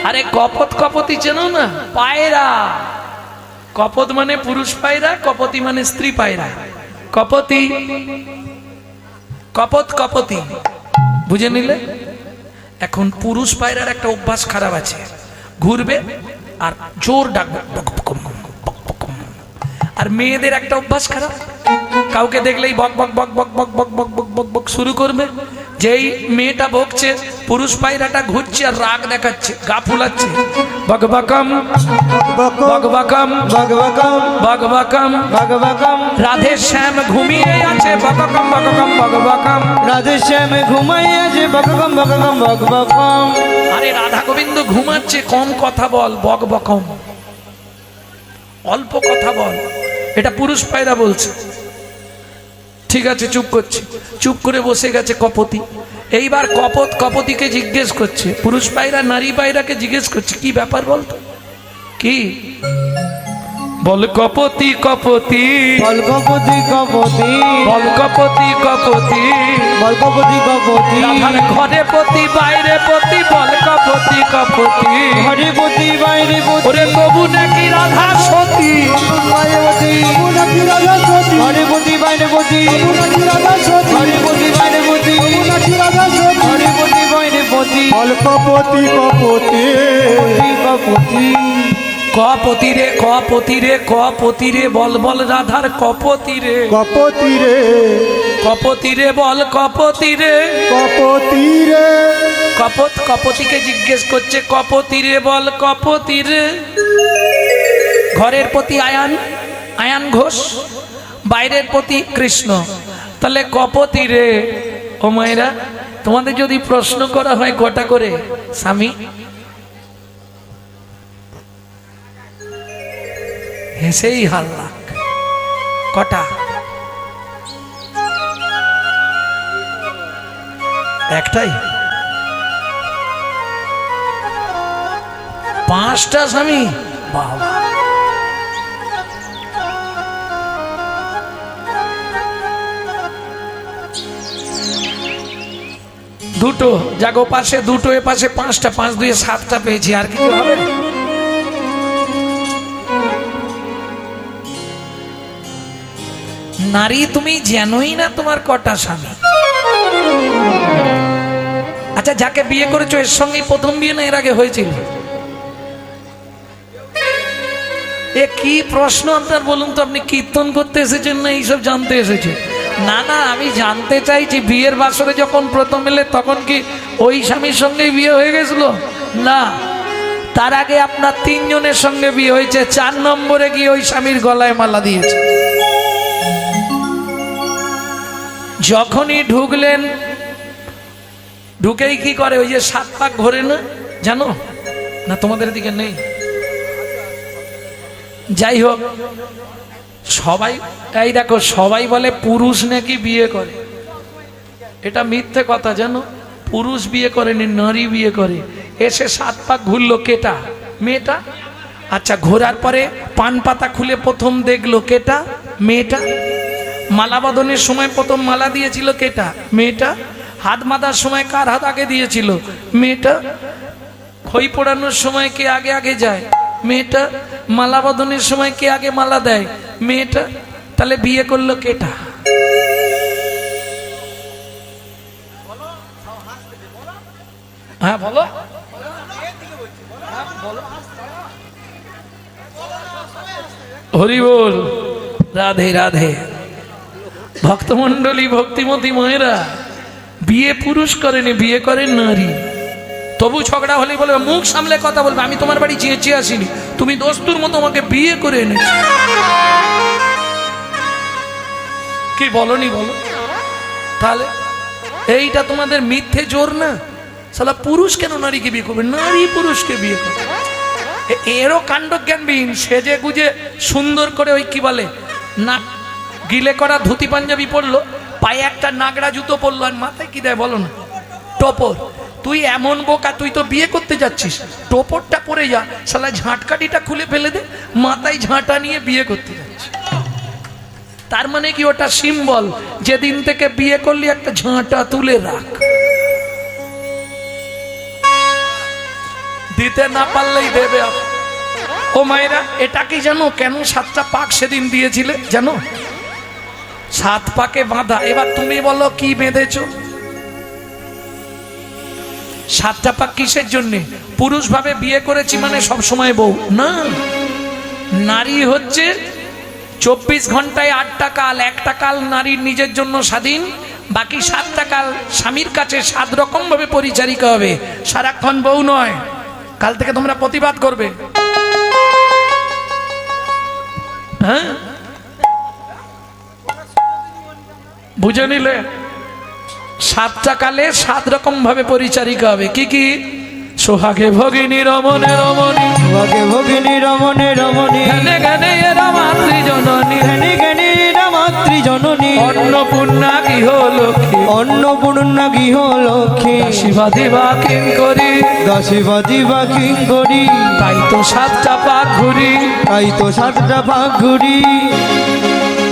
আরে কপত কপতি চেনো না? পায়রা। কপত মানে পুরুষ পায়রা, কপতি মানে স্ত্রী পায়রা। কপতি, কপত কপতি বুঝে নিলে? এখন পুরুষ পায়রার একটা অভ্যাস খারাপ আছে, ঘুরবে আর জোর ডাকবে, আর মেয়েদের একটা অভ্যাস খারাপ, কাউকে দেখলেই বক বক বক বক বক বক বক বক বক বক শুরু করবে। যেই মেয়েটা বকছে, পুরুষ পায়রাটা ঘুরছে আর রাগ দেখাচ্ছে, গা ফুলাচ্ছে, বকবকম বকবকম ভগবকম বকবকম। ভগবকম, রাধে শ্যাম ঘুমিয়ে আছে, বকবকম বকবকম বকবকম। রাধে শ্যামে ঘুমাইয়া যে বকবকম বকবকম বকবকম, আরে রাধা গোবিন্দ ঘুমাচ্ছে, কম কথা বল, বকবকম, অল্প কথা বল। এটা পুরুষ পায়রা বলছে। ঠিক আছে, চুপ করছে, চুপ করে বসে গেছে কপতি। এইবার কপত কপতিকে জিজ্ঞেস করছে, পুরুষ পায়রা নারী পায়রাকে জিজ্ঞেস করছে, কি ব্যাপার বলতো? কি বল কপতি কপতি, বল কপতি কপতি, বল কপতি কপতি, বল কপতি কপতি, রাধার ঘরে পতি বাইরে পতি, বল কপতি কপতি। হরে পতি বাইরে পতি, ওরে তবু নাকি রাধা সতী, বাইরে পতি, নাকি রাজা সতী, হরে পতি বাইরে পতি, নাকি রাজা সতী, হরে পতি বাইরে পতি, নাকি রাজা সতী, হরে পতি বাইরে পতি, কল্পপতি কপতি, পতি কপতি, কপতি রে কপতি রে কপতি রে, বল বল রাধার কপতি রে, কপতি রে, কপতি রে বল কপতি রে। কপতি রে, কপত কপতিকে জিজ্ঞেস করছে, কপতি রে বল কপতি রে। ঘরের প্রতি আয়ান, আয়ান ঘোষ, বাইরের প্রতি কৃষ্ণ, তাহলে কপতি রে। ও মায়েরা, তোমাদের যদি প্রশ্ন করা হয় কটা করে স্বামী, হেসেই হাল্লা, কটা? একটাই? পাঁচটা স্বামী? বাবা, দুটো জাগো পাশে, দুটো এ পাশে, পাঁচটা, পাঁচ দুয়ে সাতটা পেয়েছি, আর কিছু হবে? নারী তুমি জানোই না তোমার কটা স্বামী। আচ্ছা, যাকে বিয়ে করেছো এর সঙ্গে প্রথম বিয়ে না এর আগে হয়েছিল? এ কি প্রশ্ন আপনার বলুন তো, আপনি কীর্তন করতে এসেছেন না এইসব জানতে এসেছেন? না না, আমি জানতে চাইছি বিয়ের বাসরে যখন প্রথম এলে তখন কি ওই স্বামীর সঙ্গেই বিয়ে হয়ে গেছিল? না, তার আগে আপনার 3 জনের সঙ্গে বিয়ে হয়েছে, 4 নম্বরে গিয়ে ওই স্বামীর গলায় মালা দিয়েছে। যখনই ঢুকলেন, ঢুকেই কি করে, ওই যে 7 পাক ঘোরে না, জানো না? তোমাদের দিকে নেই? যাই হোক, সবাই এই দেখো, সবাই বলে পুরুষ নাকি বিয়ে করে, এটা মিথ্যে কথা জানো। পুরুষ বিয়ে করেনি, নারী বিয়ে করে। এসে 7 পাক ঘুরলো, কেটা? মেয়েটা। আচ্ছা, ঘোরার পরে পান পাতা খুলে প্রথম দেখলো, কেটা? মেয়েটা। মালা বদনের সময় প্রথম মালা দিয়েছিল, কেটা? মেয়েটা। হাত মাথার সময় কার হাত আগে দিয়েছিল? মেয়েটা। খই পোড়ানোর সময় কে আগে আগে যায়? মেয়েটা। মালা বদনের সময় কে আগে মালা দেয়? মেয়েটা। তাহলে বিয়ে করলো কেটা? হ্যাঁ বলো। হরি বল, রাধে রাধে। ভক্তমন্ডলী, ভক্তিমতী মায়েরা, বিয়ে পুরুষ করেনি, বিয়ে করেন নারী। তবু ঝগড়া হলে বলবে, মুখ সামলে কথা বলবে, আমি তোমার বাড়ি চেঁচে আসিনি, তুমি দস্তুর মতো আমাকে বিয়ে করে এনেছো। কি বলনি বলো? তাহলে এইটা তোমাদের মিথ্যে জোর না? শালা পুরুষ কেন নারীকে বিয়ে করবে? নারী পুরুষকে বিয়ে করবে। এরও কাণ্ডজ্ঞানবিহীন, সেজে গুজে সুন্দর করে ওই কি বলে না, গিলে করা ধুতি পাঞ্জাবি পরলো, পায়ে একটা নাগড়া জুতো পরলো, আর মাথায় কি দেয় বলো না? টপর। তুই এমন বোকা, তুই তো বিয়ে করতে যাচ্ছিস, টোপরটা পরে যা, শালা ঝাঁটকাঠিটা খুলে ফেলে দে, মাথায় ঝাঁটা নিয়ে বিয়ে করতে যাচ্ছিস। তার মানে কি ওটা সিম্বল, যেদিন থেকে বিয়ে করলি একটা ঝাঁটা তুলে রাখ, দিতে না পারলেই দেবে। ও মায়েরা, এটা কি জানো কেন 7টা পাক সেদিন দিয়েছিলে? জানো? 7 পাকে বাঁধা। এবার তুমি বলো কি বেঁধেছো? 7টা পাক কিসের জন্যে? পুরুষ ভাবে বিয়ে করেছি মানে সব সময় বউ না। নারী হচ্ছে 24 ঘন্টায় 8টা কাল, একটা কাল নারীর নিজের জন্য স্বাধীন, বাকি 7টা কাল স্বামীর কাছে 7 রকম ভাবে পরিচারিকা হবে, সারাক্ষণ বউ নয়। কাল থেকে তোমরা প্রতিবাদ করবে, হ্যাঁ? বুঝে নিলে? 7টা কালে 7 রকম ভাবে পরিচারিকা হবে। কি কি? সোহাগে ভগিনী রমণে রমণী, সোহাগে ভগিনী রমণে রমণী, গানে গানে এরা মাতৃজননী, গানে গানে এরা মাতৃজননী, অন্নপূর্ণা গৃহ লক্ষ্মী, অন্নপূর্ণা গৃহ লক্ষ্মী, শিবা দিবা কিঙ্করি, দাসী বাজিবা কিঙ্করি, তাই তো 7টা পাক ঘুরি, তাই তো 7টা পাক ঘুরি।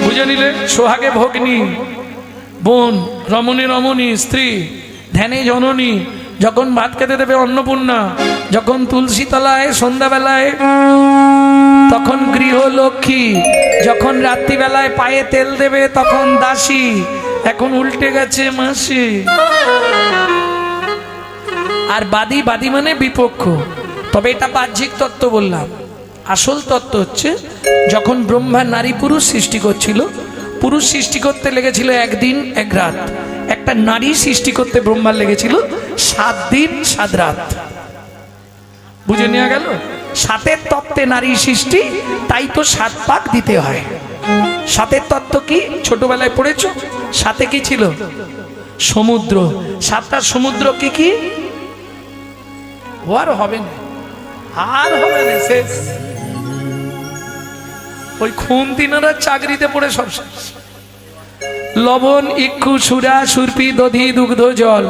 বুঝে নিলে? সোহাগে ভগিনী বোন, রমণী রমণী স্ত্রী, ধ্যানে জননী, যখন ভাত খেতে দেবে অন্নপূর্ণা, যখন তুলসী তলায় সন্ধ্যাবেলায় তখন গৃহলক্ষ্মী, যখন রাত্রিবেলায় পায়ে তেল দেবে তখন দাসী, এখন উল্টে গেছে মাসি। আর বাদী, বাদী মানে বিপক্ষ। তবে এটা বাহ্যিক তত্ত্ব বললাম, আসল তত্ত্ব হচ্ছে যখন ব্রহ্মা নারী পুরুষ সৃষ্টি করছিল, পুরুষ সৃষ্টি করতে লেগেছিল 1 দিন 1 রাত, একটা নারী সৃষ্টি করতে ব্রহ্মার লেগেছিল 7 দিন 7 রাত। বুঝে নেওয়া গেল? 7এর তত্ত্বে নারী সৃষ্টি, তাই তো 7 পাক দিতে হয়। 7এর তত্ত্ব কি ছোটবেলায় পড়েছো? 7এ কি ছিল? সমুদ্র। 7টা সমুদ্র কি কি? আর হবে না, আর হবে না, শেষ। ওই খুন্তিনারা চাকরিতে পড়ে সব শেষ। লবণ, ইক্ষু, সুরা, সুরপি, দধি, দুগ্ধ, জল।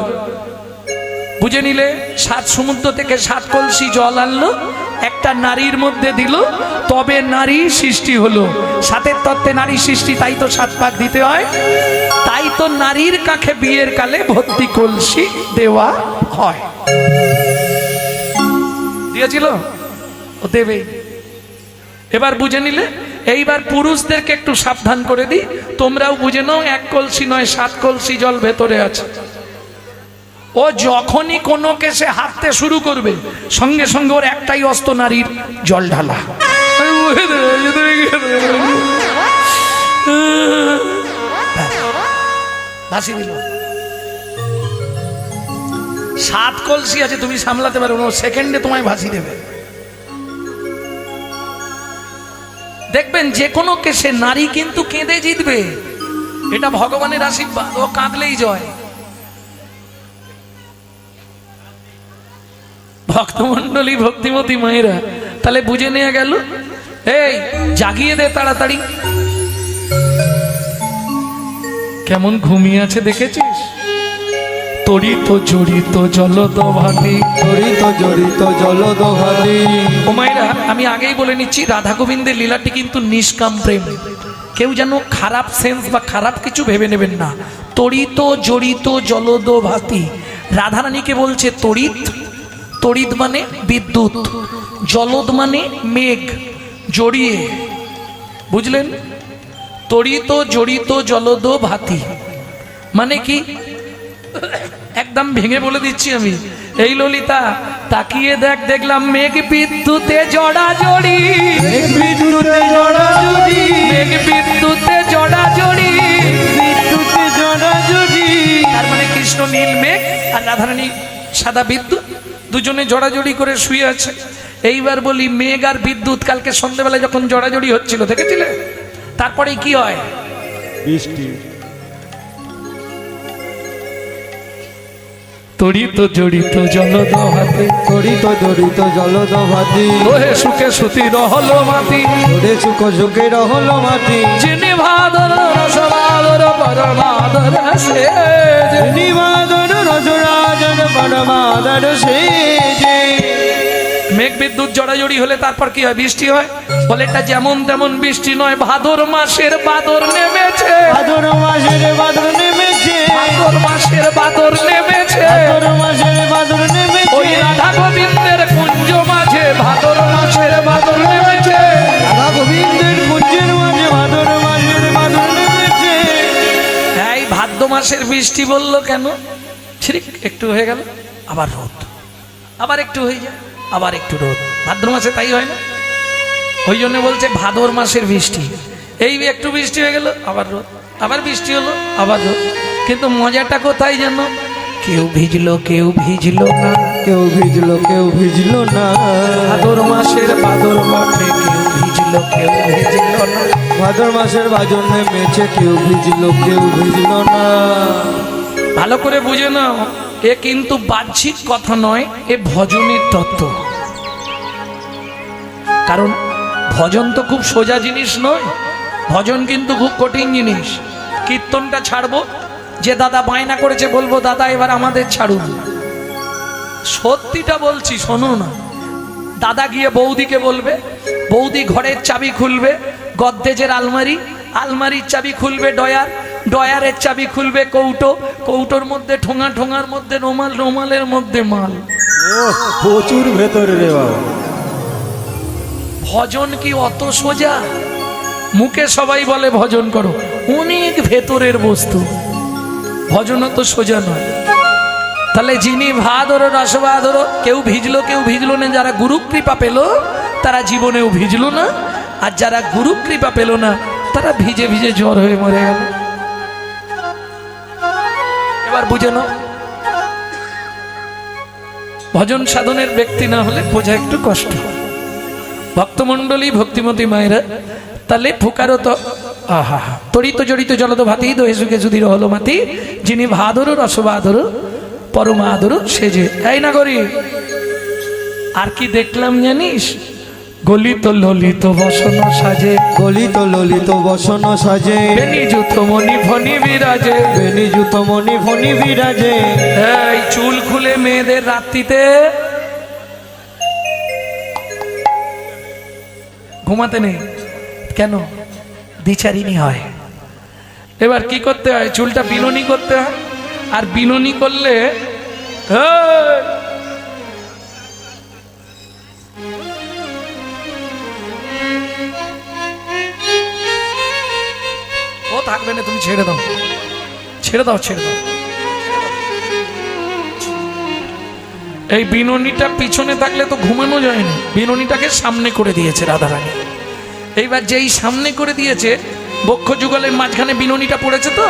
বুঝে নিলে? 7 সমুদ্র থেকে 7 কলসি জল আনলো, একটা নারীর মধ্যে দিল, তবে নারী সৃষ্টি হলো। 7এর তত্ত্বে নারী সৃষ্টি, তাই তো 7 পাক দিতে হয়। তাই তো নারীর কাছে বিয়ের কালে ভর্তি কলসি দেওয়া হয়। দিয়েছিল? ও দেবে। এবার বুঝে নিলে? এইবার পুরুষদেরকে একটু সাবধান করে দিই, তোমরাও বুঝে নাও, 1 কলসি নয় 7 কলসি জল ভেতরে আছে। ও যখনই কোনো কেসে হাঁটতে শুরু করবে, সঙ্গে সঙ্গে ওর একটাই অস্ত্র, নারীর জল ঢালা। মুখে দেবে, তুমি খেয়ে দেবে। ভাসি দিল। 7 কলসি আছে, তুমি সামলাতে পারো না, সেকেন্ডে তোমায় ভাসি দেবে। দেখবেন যে কোনো কেসে নারী কিন্তু কেঁদে জিতবে, এটা ভগবানের আশীর্বাদ, ও কাঁদলেই জয়। ভক্তমন্ডলী ভক্তিমতী মায়েরা, তাহলে বুঝে নেওয়া গেল। এই জাগিয়ে দে তাড়াতাড়ি। কেমন ঘুমিয়ে আছে দেখেছিস? তড়িত জড়িত জলদ ভাতি, তড়িত জড়িত জলদ ভাতি। ও মায়েরা, আমি আগেই বলে নিচ্ছি, রাধা গোবিন্দের লীলাটি কিন্তু নিষ্কাম প্রেম। কেউ যেন খারাপ সেন্স বা খারাপ কিছু ভেবে নেবেন না। তড়িত জড়িত জলদ ভাতি, রাধারানীকে বলছে তড়িৎ। তড়িৎ মানে বিদ্যুৎ, জলদ মানে মেঘ, জড়িয়ে, বুঝলেন? তড়িত জড়িত জলদ ভাতি মানে কি? একদম ভেঙে বলে দিচ্ছি আমি। এই ললিতা, তাকিয়ে দেখ, দেখলাম মেঘ বিদ্যুতে জড়াজড়ি, বিদ্যুতে জড়াজড়ি, মেঘ বিদ্যুতে জড়াজড়ি, বিদ্যুতে জড়াজড়ি। তার মানে কৃষ্ণ নীল মেঘ আর রাধারানী সাদা বিদ্যুৎ, দুজনে জড়াজড়ি করে শুয়ে আছে। এইবার বলি, মেঘ আর বিদ্যুৎ কালকে সন্ধ্যেবেলায় যখন জড়াজড়ি হচ্ছিল দেখেছিলে, তারপরে কি হয়? বৃষ্টি। তড়িত জড়িত জলদ ভাতি, তড়িত জড়িত জলদ ভাতি। লোহে সুখে সুতি রহল মাতি, ওরে সুখ সুখে রহল মাটি। যিনি ভাদর রসবাদর পরমাদর সে, নিবাদন রসরাজন পরমাদর সেজে। মেঘ বিদ্যুৎ জড়াজড়ি হলে তারপর কি হয়? বৃষ্টি হয়। বলে এটা যেমন তেমন বৃষ্টি নয়, ভাদর মাসের বাদর নেমেছে, ভাদর মাসের বাদর নেমেছে, ভাদর মাসের বাদর নেমেছে, ভাদর মাসের বাদর নেমেছে। ওই রাধা গোবিন্দের কুঞ্জ মাঝে ভাদর মাসের বাদর নেমেছে। রাধা গোবিন্দের কুঞ্জের মাঝে ভাদর মাসের বাদর নেমেছে। এই ভাদ্র মাসের বৃষ্টি বললো কেন? ঠিক একটু হয়ে গেল, আবার রোদ, আবার একটু হয়ে যায়, আবার একটু রোদ। ভাদ্র মাসে তাই হয় না? ওই জন্য বলছে ভাদর মাসের বৃষ্টি। এই একটু বৃষ্টি হয়ে গেল, আবার রোদ, আবার বৃষ্টি হলো, আবার রোদ। কিন্তু মজাটা কোথায় যেন? কেউ ভিজলো কেউ ভিজলো না, কেউ ভিজলো কেউ ভিজলো না। ভাদর মাসের বাদর মাঠে কেউ ভিজলো কেউ ভিজলো না। ভাদর মাসের বাদর নেমেছে, কেউ ভিজলো কেউ ভিজলো না। ভালো করে বুঝে নাও, এ কিন্তু বাহ্যিক কথা নয়, এ ভজনের তত্ত্ব। কারণ ভজন তো খুব সোজা জিনিস নয়, ভজন কিন্তু খুব কঠিন জিনিস। কীর্তনটা ছাড়বো, যে দাদা বায়না করেছে বলবো দাদা এবার আমাদের ছাড়ুন। সত্যিটা বলছি, শোনো না। দাদা গিয়ে বৌদিকে বলবে, বৌদি ঘরের চাবি খুলবে গদ্দেজের আলমারি, আলমারির চাবি খুলবে ডয়ার, ডয়ারের চাবি খুলবে কৌটো, কৌটোর মধ্যে ঠোঙা, ঠোঙার মধ্যে রুমাল, রুমালের মধ্যে মাল। প্রচুর ভেতরে রে বাবা। ভজন কি অত সোজা? মুখে সবাই বলে ভজন করো, অনেক ভেতরের বস্তু। ভজন অত সোজা নয়। তাহলে যিনি ভাদর রসবাদর, কেউ ভিজলো কেউ ভিজলো না। যারা গুরু কৃপা পেল তারা জীবনেও ভিজলো না, আর যারা গুরু কৃপা পেল না তারা ভিজে ভিজে জ্বর হয়ে মরে গেল। এবার বুঝে নাও, ভজন সাধনের ব্যক্তি না হলে বোঝা একটু কষ্ট। ভক্তমন্ডলী ভক্তিমতী মায়েরা, তাহলে ফুকারো তো আহা তড়িত জড়িত জলদ ভাতি, দোহে সুখে সুধী রহল মাতি, যিনি ভাদর রসবাদর পরমাদর সেজে। এই না করি আর কি দেখলাম জানিস? গলিত ললিত বসন সাজে, গলিত ললিত বসন সাজে, বেনি জুত মণি ফণি বিরাজে, বেনি জুত মণি ফণি বিরাজে। এই চুল খুলে মেয়েদের রাত্রিতে ঘুমাতে নেই কেন? দ্বিচারিণী হয়। এবার কি করতে হয়? চুলটা বিনুনি করতে হয়, আর বিনুনি করলে ও থাকবে না, তুমি ছেড়ে দাও, ছেড়ে দাও, ছেড়ে দাও। এই বিনুনিটা পিছনে থাকলে তো ঘুমানো যায় না, বিনুনিটাকে সামনে করে দিয়েছে রাধারানী। এইবার যেই সামনে করে দিয়েছে বক্ষ যুগলের মাঝখানে বিনুনিটা পড়েছে, তো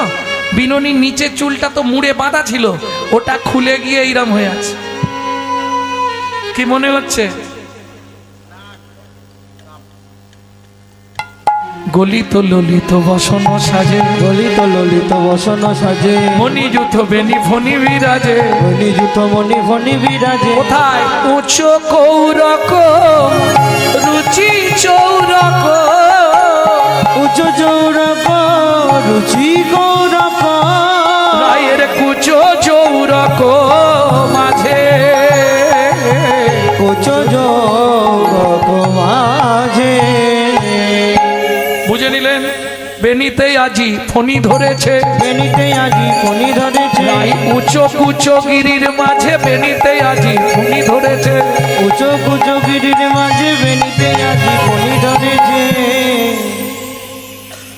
বিনুনির নিচে চুলটা তো মুড়ে বাঁধা ছিল, ওটা খুলে গিয়ে এইরম হয়ে আছে। কি মনে হচ্ছে? গলিত ললিত বসন সাজে, গলিত ললিত বসন সাজে, মণি যুথ বেনি ফণি বিরাজে, মণি যুথ মণি ফণি বিরাজে। কোথায়? উচ্চ কৌরক রুচি চৌরক, উচ্চ চৌরক রুচি গৌরক, রায়ের কুচ চৌরক মাঝে, কুচ চৌরক মাঝে। বুঝে নিলেন? বেনিতে আজি ফণি ধরেছে, বেনিতে আজি ফণি ধরেছে, উচ্চ কুচ গিরির মাঝে বেনিতে আজি ফণি ধরেছে, উচ্চ কুচ গিরির মাঝে বেনিতে আজি ফণি ধরেছে।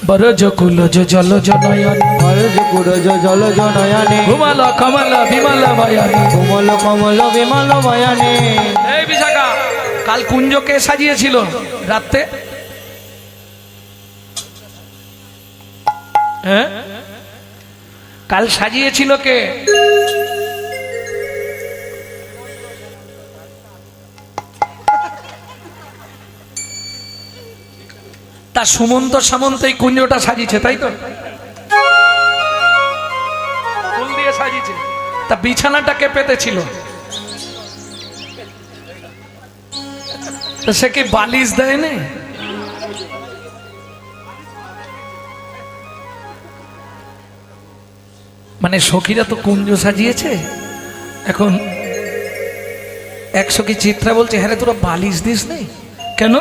বরজ কুলজ জলজ নয়ন, বরজ কুরজ জলজ নয়নে, ঘুমাল কমল বিমল বয়ানে, কোমল কমল বিমল বয়ানে। এই বিশাখা, কাল কুঞ্জকে সাজিয়েছিল রাতে? হ্যাঁ, কাল সাজিয়েছিল কে? তা সুমন্ত সামন্ত এই কুঞ্জটা সাজিয়েছে, তাই তো? ফুল দিয়ে সাজিয়েছে। তা বিছানাটা কে পেতেছিল? তো সে কি বালিশ দেয় না? মানে সখীরা তো কুঞ্জ সাজিয়েছে, এখন এক সখী চিত্রা বলছে, হ্যাঁ রে তোরা বালিশ দিস নেই কেন?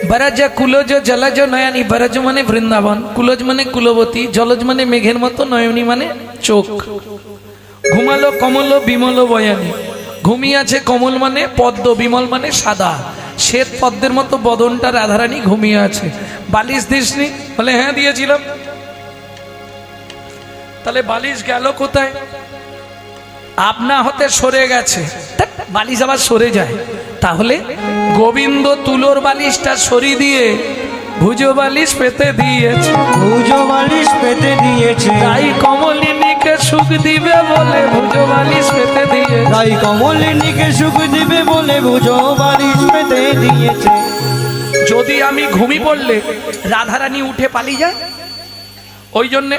বরজ কুলজ জলজ নয়নী, বরজ মানে বৃন্দাবন, কুলজ মানে কুলবতী, জলজ মানে মেঘের মতো, নয়নী মানে চোখ। ঘুমালো কমল বিমল বয়ানী, ঘুমিয়ে আছে কমল মানে পদ্ম, বিমল মানে সাদা, শ্বেত পদ্মের মতো বদনটা রাধারানী ঘুমিয়ে আছে। বালিশ দিসনি? বলে হ্যাঁ দিয়েছিলাম। তাহলে বালিশ গেল কোথায়? আপনা হতে সরে গেছে, বালিশ আবার সরে যায়। তাহলে গোবিন্দ তুলোর বালিশটা সরিয়ে দিয়ে ভুজ বালিশ পেতে দিয়েছে, ভুজ বালিশ পেতে দিয়েছে, তাই কমলিনীকে সুখ দিবে বলে ভুজ বালিশ পেতে দিয়েছে, তাই কমলিনীকে সুখ দিবে বলে ভুজ বালিশ পেতে দিয়েছে। যদি আমি ঘুমি পড়লে রাধারানী উঠে পালিয়ে যায়, ওই জন্যে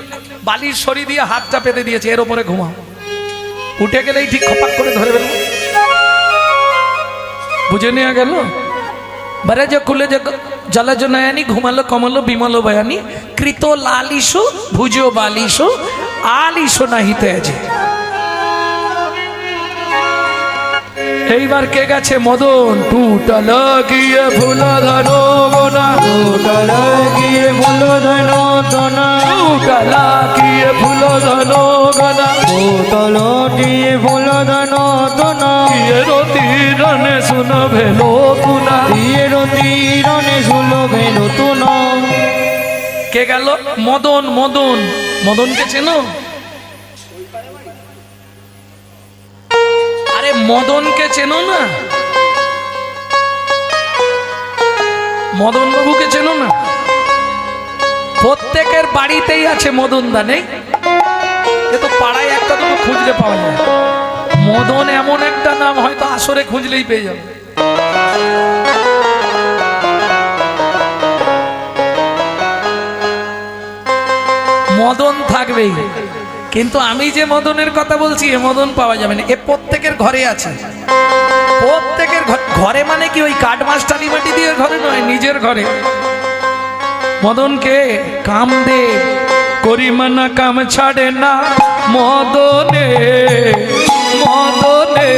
বালিশ সরিয়ে দিয়ে হাতটা পেতে দিয়েছে, এর ওপরে ঘুমাও, উঠে গেলেই ঠিক খপাক করে ধরে ফেলবো। বুঝে নেওয়া গেল? বরজ কুলজ জলজ নয়নী, ঘুমালো কমল বিমল বয়ানী, কৃত লালিসু ভুজ বালিসু আলিসু নাহি তেজে। এইবার কে গেছে? মদন। টুটল গিয়ে ফুল ধন গোনা, টুটল গিয়ে ফুল ধন গোনা, টুটল গিয়ে ফুল ধন গোনা, টুটল গিয়ে ফুল ধন গোনা, তীরনে শুনো ভেলো তুনা, তীরনে শুনো ভেলো তুনা। কে গেল? মদন। মদন, মদনকে চেনো? আরে মদনকে চেনো না? মদন বাবুকে চেনো না? প্রত্যেকের বাড়িতেই আছে মদন দা, নেই? এ তো পাড়ায় একটা দুটো খুঁজলে পাওয়া যায়। মদন এমন একটা নাম, হয়তো আসরে খুঁজলেই পেয়ে যাবে। মদন থাকবেই, কিন্তু আমি যে মদনের কথা বলছি এ মদন পাওয়া যাবে না। এ প্রত্যেকের ঘরে আছে, প্রত্যেকের ঘরে। মানে কি ওই কাঠ মাস্টারি মাটি দিয়ে ঘরে নয়, নিজের ঘরে। মদনকে কামদেব করিমানা কাম ছাড়ে না, মদনে মদনে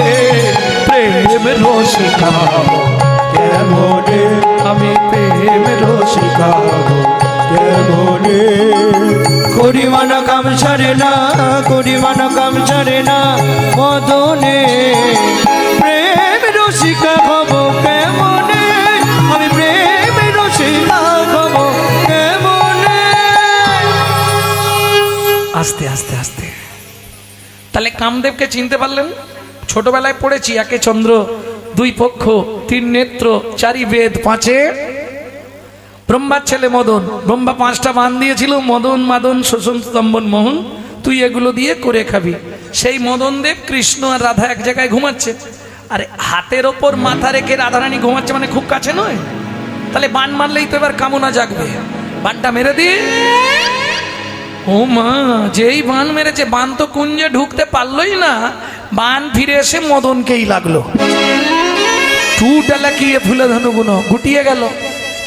প্রেম রসিকা, কেমনে আমি প্রেম রসিকা, কেমনে করিমান কাম ছাড়ে না, করিমান কাম ছাড়ে না, মদনে প্রেম রসিকা হব কেমনে, আমি প্রেম রসিকা হব কেমনে। আস্তে আস্তে আস্তে। তাহলে কামদেবকে চিনতে পারলেন? ছোটবেলায় পড়েছি, একে চন্দ্র, দুই পক্ষ, তিন নেত্র, চারি বেদ, পাঁচে ব্রহ্মার ছেলে মদন, ব্রহ্মা 5টা বান দিয়েছিল, মদন মাদন শোষণ স্তম্ভন মোহন, তুই এগুলো দিয়ে করে খাবি। সেই মদন দেব কৃষ্ণ আর রাধা এক জায়গায় ঘুমাচ্ছে, আর হাতের ওপর মাথা রেখে রাধারানী ঘুমাচ্ছে, মানে খুব কাছে নয়। তাহলে বান মারলেই তো এবার কামনা জাগবে, বানটা মেরে দিয়ে ও মা, যেই বান মেরেছে, বান তো কুঞ্জে ঢুকতে পারলই না, বান ফিরে এসে মদনকেই লাগলো। টুটালা কি ফুলে ধনুগুনো গুটিয়ে গেল,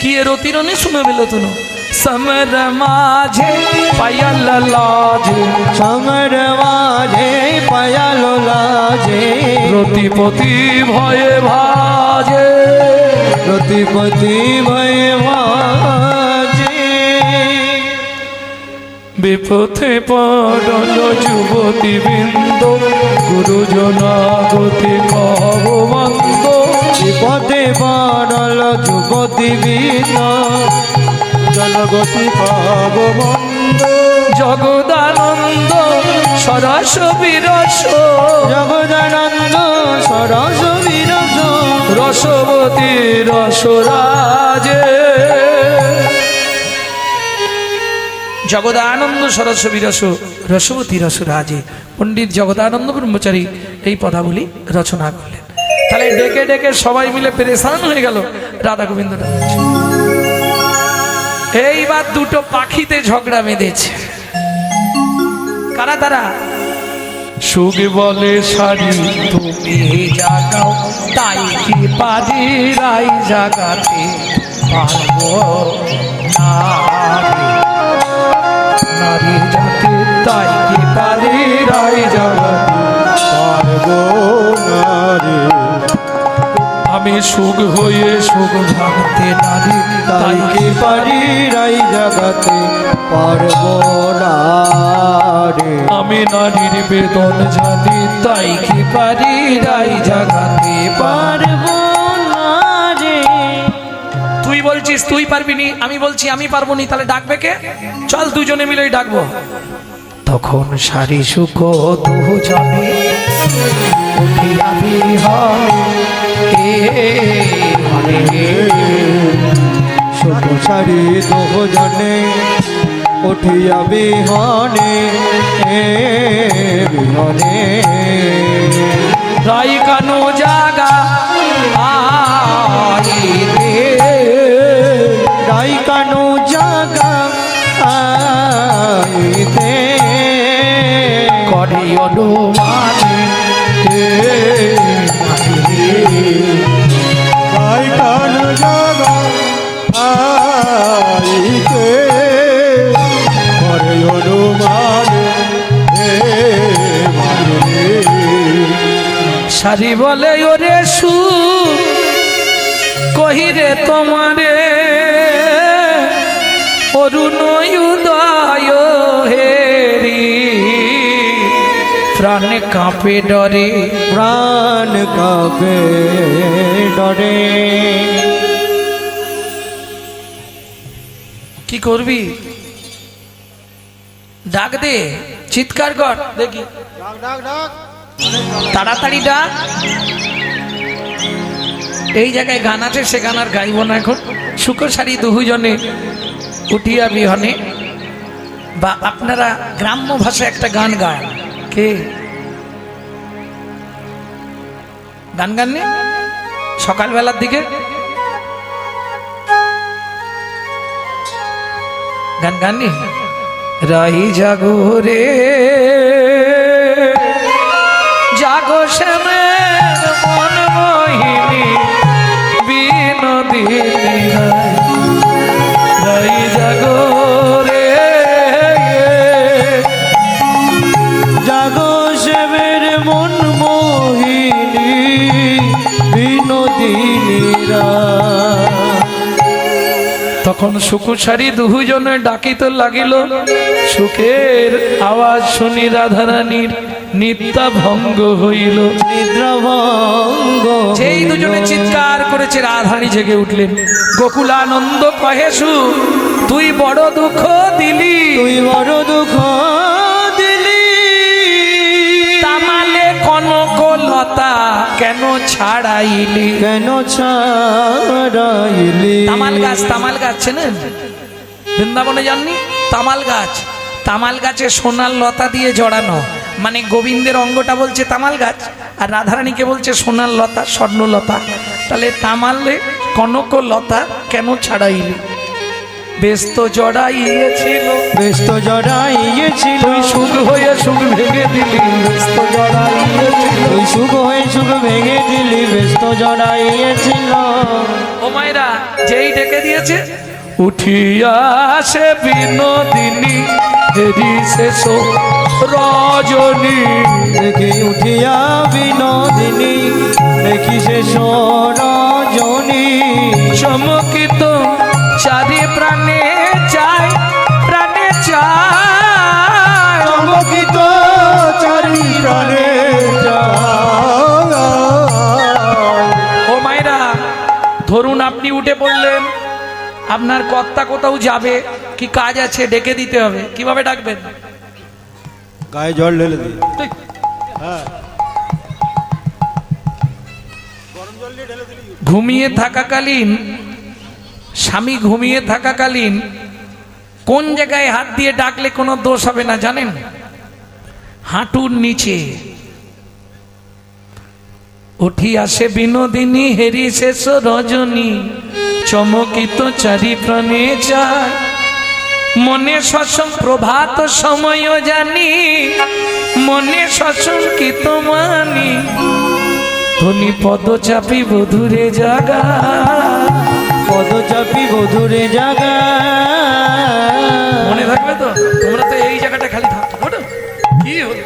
কি রতিরনে শুনে বেল তুনো সমর মাঝে পায়াল লাজে, সমর মাঝে পায়াল লাজে, রতিপতি ভয়ে ভাজে, রতিপতি ভয়ে ভাজে। বিপথে পড়ল যুবতী বৃন্দ, গুরুজনাগতি ভগবন্দ, বিপদে পড়ল যুবতী বৃন্দ, জনগতি ভগবন্দ, জগদানন্দ সরস বিরস, জগদানন্দ সরস বিরস, রসবতী রসরাজে। জগদানন্দ সরস বিরস রসবতী রসরাজে, পণ্ডিত জগদানন্দ ব্রহ্মচারী এই পদাবলী রচনা করলেন। তাহলে ডেকে ডেকে সবাই মিলে পেরেশান হয়ে গেল রাধা গোবিন্দ। এইবার দুটো পাখিতে ঝগড়া বেঁধেছে। কারা তারা? সুখ বলে সারি তুমি জাগাও, তাই কি পারি রাই জাগাতে পারবো না রে। নারী জাতি তাই কি পারি রাই জাগাতে পারবো না রে। আমি সুখ হয়ে সুখ ভাঙতে নারী, তাই কি পারি রাই জাগাতে পারবো না রে। আমি নারীর বেদন জানি, তাই কি পারি রাই জাগাতে পারবো না রে। তুই বলছিস তুই পারবি নি, আমি বলছি আমি পারবো নি, তাহলে ডাকবে কে? চল দুজনে মিলেই ডাকবো। তখন সারি সুখ দুজনে উঠিয়া বিহনে, সুখ সারি দুজনে উঠিয়া বিহনে, বিহনে রাই কানু জাগা আইতে, রাই কানু জাগা আইতে, করে অনুমানে তাই কান জাগা আইতে, করে অনুমানে হে মানে। সারি বলে ওরে সু কহিরে তোমারে অরুণ উদয় হেরি, প্রাণ কাঁপে ডরে, প্রাণ কাঁপে ডরে। কি করবি? ডাক দে, চিৎকার কর দেখি, তাড়াতাড়ি ডাক। এই জায়গায় গান আছে, সে গান আর গাইব না এখন। সুখসারি দুজনে উঠিয়া বিহনে, বা আপনারা গ্রাম্য ভাষায় একটা গান গান। কে গান গাননি সকালবেলার দিকে? গান গাননি? রাই জাগো রে জাগো শ্যামের মন মোহিনী বিনোদিনী, রাই জাগো রে জাগো শিবের মন মোহিনী বিনোদিনীরা। তখন সুকুসারি দুজনে ডাকিতে লাগিল, সুখের আওয়াজ শুনি রাধারানীর নিদ্রা ভঙ্গ হইল। নিদ্রাভঙ্গ যেই দুজনে চিৎকার করেছে, রাধারানী জেগে উঠলেন। গোকুলানন্দ কহেসু তুই বড় দুঃখ দিলি, তুই বড় দুঃখ দিলি, তামালে কনক লতা কেন ছাড়াইলি, কেন ছাড়াইলি, তামাল গাছ চেনেন? বৃন্দাবনে যাননি? তামাল গাছে সোনার লতা দিয়ে জড়ানো, মানে গোবিন্দের অঙ্গটা বলছে তামাল গাছ আর রাধারানীকে বলছে সোনার লতা, স্বর্ণলতা। তাহলে তামালে কনক লতা কেন ছাড়াইলি? ব্যস্ত জড়াইয়েছিল, ব্যস্ত জড়াইয়েছিল, তুই সুখ হয়ে সুখ ভেঙে দিলি। ব্যস্ত জড়াইয়েছিল, তুই সুখ হয়ে সুখ ভেঙে দিলি, ব্যস্ত জড়াইয়েছিল। ও মায়েরা, যেই ডেকে দিয়েছে উঠিয়া সে বিনোদিনী হেরি শেষ রজনী। দেখি উঠিয়া বিনোদিনী, দেখি শেষ রজনী। চমকিত চারি প্রাণে চায়, প্রাণে চায়। চমকিত চারি প্রাণে ও মায়েরা, ধরুন আপনি উঠে পড়লেন, আপনার কর্তা কোথাও যাবে, কি কাজ আছে, ডেকে দিতে হবে। কিভাবে ডাকবেন? গায়ে জল ঢেলে দিই। ঘুমিয়ে থাকাকালীন, স্বামী ঘুমিয়ে থাকাকালীন কোন জায়গায় হাত দিয়ে ডাকলে কোনো দোষ হবে না জানেন? হাঁটুর নিচে। উঠি আসে বিনোদিনী হেরি শেষ রজনী, চমকিত চারি প্রাণে চায়। মনে শশম প্রভাত সময় জানি, মনে শশঙ্কিত মানি। ধনী পদ চাপি বধুরে জাগা, পদচাপি বধুরে জাগা। মনে থাকবে তো? তোমরা তো এই জায়গাটা খালি থাকতো। ওঠো, কি হলো,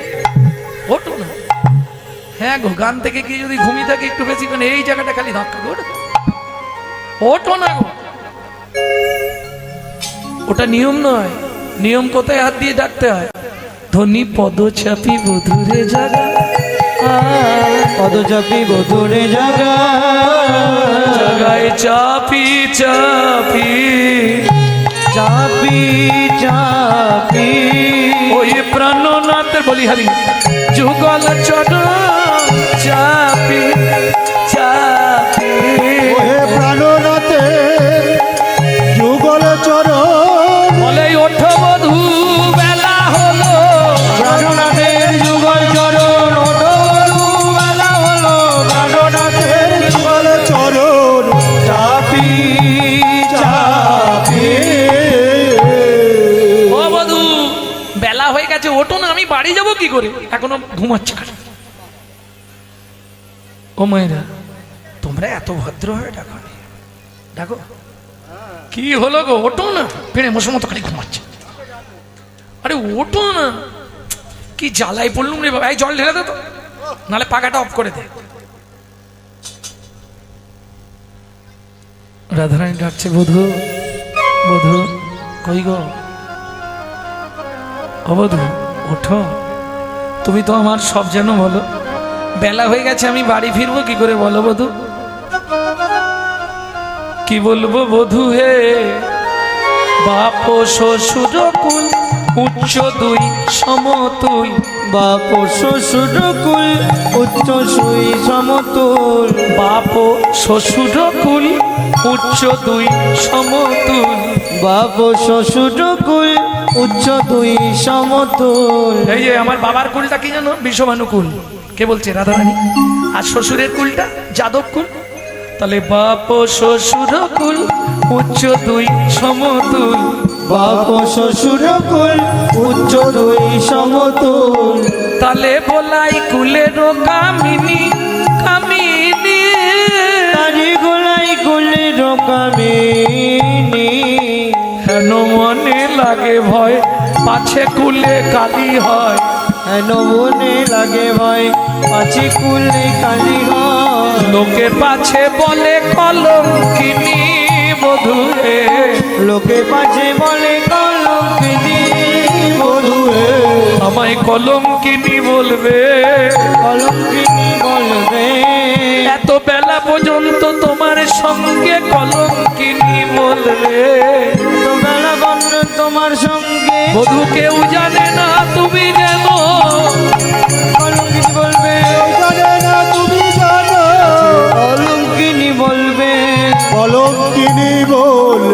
ওঠো না। হ্যাঁ গো, গান থেকে কি যদি ঘুমিয়ে থাকে একটু বেশি করে, এই জায়গাটা খালি ধাক্কা। ওঠো, ওঠো না গো। ওটা নিয়ম নয়। নিয়ম কোথায় হাত দিয়ে ডাকতে হয়? ধনী পদচাপি বধুরে জাগা, পদচাপি বধুরে জাগা। জাগায় চাপি চাপি, চাপি চাপি ওই প্রাণনাথের বলিহারি যুগল চরণ চাপি চাপি। ওহে প্রাণনাথে যুগল চরণ, বলে ওঠো বধূ বেলা হলো। প্রাণনাথের যুগল চরণ, ওঠো বেলা হলো। প্রাণনাথের যুগল চরণ চাপি চাপি। ও বধূ, বেলা হয়ে গেছে, ওঠো না। আমি বাড়ি যাব কি করে? এখনো ঘুমাচ্ছে কেন? ও মায়েরা, তোমরা এত ভদ্র হয়ে ডাকো, ডাকো। কি হলো গো? ওঠো না। পেড়ে মশো মতো খালি ঘুমাচ্ছে। আরে ওঠো না, কি জ্বালাই পড়লুম রে বাবা। এই জল ঢেলে দে তো, নাহলে পাখাটা অফ করে দে। রাধারানী ডাকছে, বধূ, বধূ কই গো? ও বধূ, ওঠো। তুমি তো আমার সব যেন বলো। বেলা হয়ে গেছে, আমি বাড়ি ফিরবো কি করে বলো বধূ? কি বলবো বধূ হে? বাপ শ্বশুর কুল উচ্চ দুই সমতুল। বাপ শ্বশুর কুল উচ্চ সুই সমতুল। বাপ শ্বশুর কুল উচ্চ দুই সমতুল। বাপ শ্বশুর কুল উচ্চ দুই সমতুল। এই যে আমার বাবার কুলটা কি জানো? বিষভানুকুল। কে বলছে? রাধারানী। আর শ্বশুরের কুলটা যাদব কুল। তাহলে বাপ শ্বশুর কুল উচ্চ দুই সমতুল। বাপ শ্বশুর কুল উচ্চ দুই সমতুল। তালে বলাই কুলের কামিনী, কামিনী। তারি গোলাই কুলের কামিনী। হেন মনে লাগে ভয়, পাছে কুলে কালি হয়। হেন মনে লাগে ভয়, পাছে কুলে কালি হয়। লোকে পাছে বলে কলঙ্কিনী বধূ হে। লোকে পাছে বলে কলঙ্কিনী বধূ হে। আমায় কলঙ্কিনী বলবে, কলঙ্কিনী বলবে। এত বেলা পর্যন্ত তোমার সঙ্গে কলঙ্কিনী বলবে। তো বেলা বন্ধ তোমার সঙ্গে বধূ কেউ জানে না তুমি যেন। কলঙ্কিনী বলবে। জানে না তুমি জানো, কলঙ্কিনী বলবে। বল অলঙ্কিনী বল